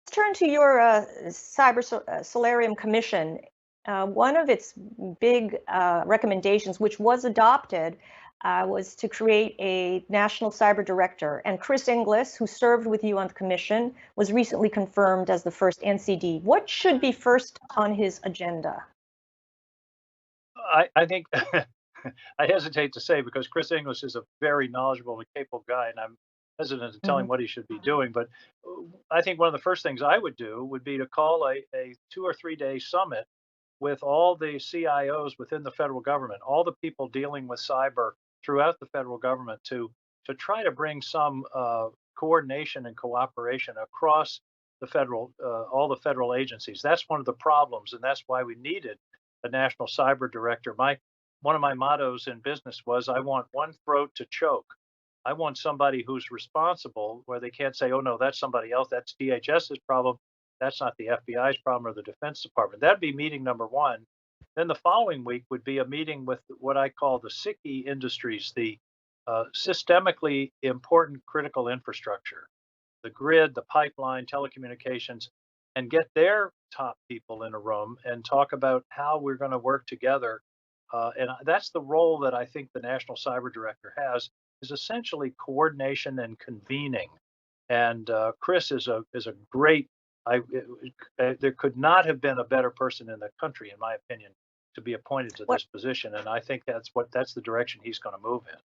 turn to your Solarium Commission. One of its big recommendations, which was adopted, was to create a national cyber director. And Chris Inglis, who served with you on the commission, was recently confirmed as the first NCD. What should be first on his agenda? I think I hesitate to say, because Chris Inglis is a very knowledgeable and capable guy, and I'm hesitant to tell him what he should be doing. But I think one of the first things I would do would be to call a 2 or 3 day summit with all the CIOs within the federal government, all the people dealing with cyber throughout the federal government, to try to bring some coordination and cooperation across the federal all the federal agencies. That's one of the problems, and that's why we needed a national cyber director. One of my mottos in business was, I want one throat to choke. I want somebody who's responsible, where they can't say, oh no, that's somebody else, that's DHS's problem, that's not the FBI's problem or the Defense Department. That'd be meeting number one. Then the following week would be a meeting with what I call the SICI industries, the systemically important critical infrastructure, the grid, the pipeline, telecommunications, and get their top people in a room and talk about how we're going to work together. And that's the role that I think the National Cyber Director has, is essentially coordination and convening. And Chris is a great. There could not have been a better person in the country, in my opinion, to be appointed to this position. And I think that's the direction he's going to move in.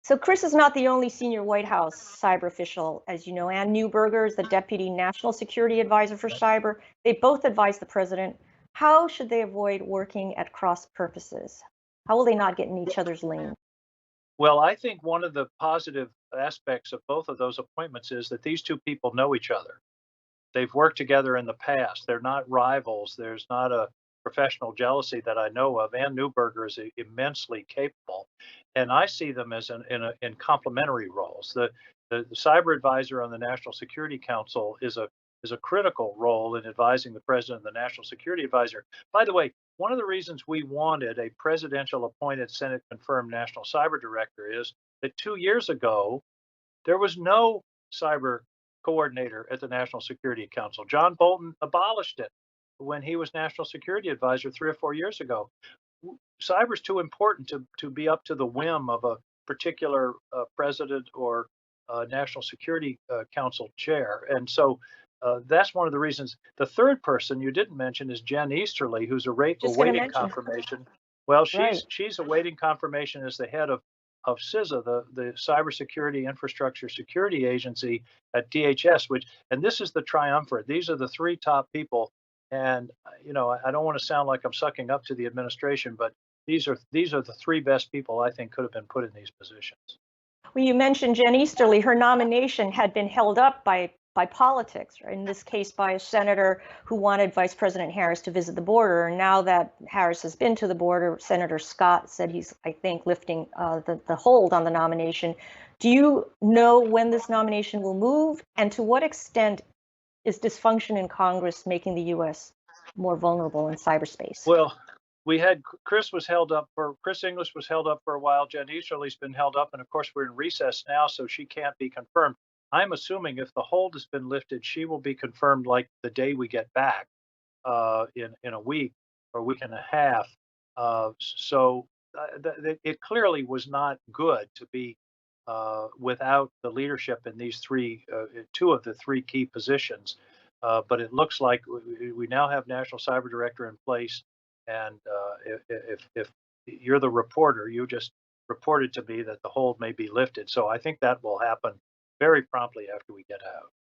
So Chris is not the only senior White House cyber official. As you know, Ann Neuberger is the Deputy National Security Advisor for Cyber. They both advise the president. How should they avoid working at cross purposes? How will they not get in each other's lane? Well, I think one of the positive aspects of both of those appointments is that these two people know each other. They've worked together in the past. They're not rivals. There's not a professional jealousy that I know of. Ann Neuberger is immensely capable, and I see them as in complementary roles. The cyber advisor on the National Security Council is a critical role in advising the president and the National Security Advisor. By the way, one of the reasons we wanted a presidential appointed, Senate confirmed National Cyber Director is that 2 years ago there was no cyber coordinator at the National Security Council. John Bolton abolished it when he was National Security Advisor 3 or 4 years ago. Cyber is too important to be up to the whim of a particular president or National Security Council chair. And so that's one of the reasons. The third person you didn't mention is Jen Easterly, who's awaiting confirmation. Well, she's awaiting confirmation as the head of CISA, the Cybersecurity Infrastructure Security Agency at DHS. And this is the triumvirate. These are the three top people. And I don't want to sound like I'm sucking up to the administration, but these are the three best people I think could have been put in these positions. Well, you mentioned Jen Easterly. Her nomination had been held up by politics, or in this case by a senator who wanted Vice President Harris to visit the border. And now that Harris has been to the border, Senator Scott said he's, I think, lifting the hold on the nomination. Do you know when this nomination will move, and to what extent is dysfunction in Congress making the U.S. more vulnerable in cyberspace? Well, we had Chris Inglis was held up for a while. Jen Easterly's been held up, and of course we're in recess now, so she can't be confirmed. I'm assuming if the hold has been lifted, she will be confirmed like the day we get back, in a week or a week and a half. It clearly was not good to be without the leadership in these two of the three key positions. But it looks like we now have National Cyber Director in place. And if you're the reporter, you just reported to me that the hold may be lifted. So I think that will happen very promptly after we get out.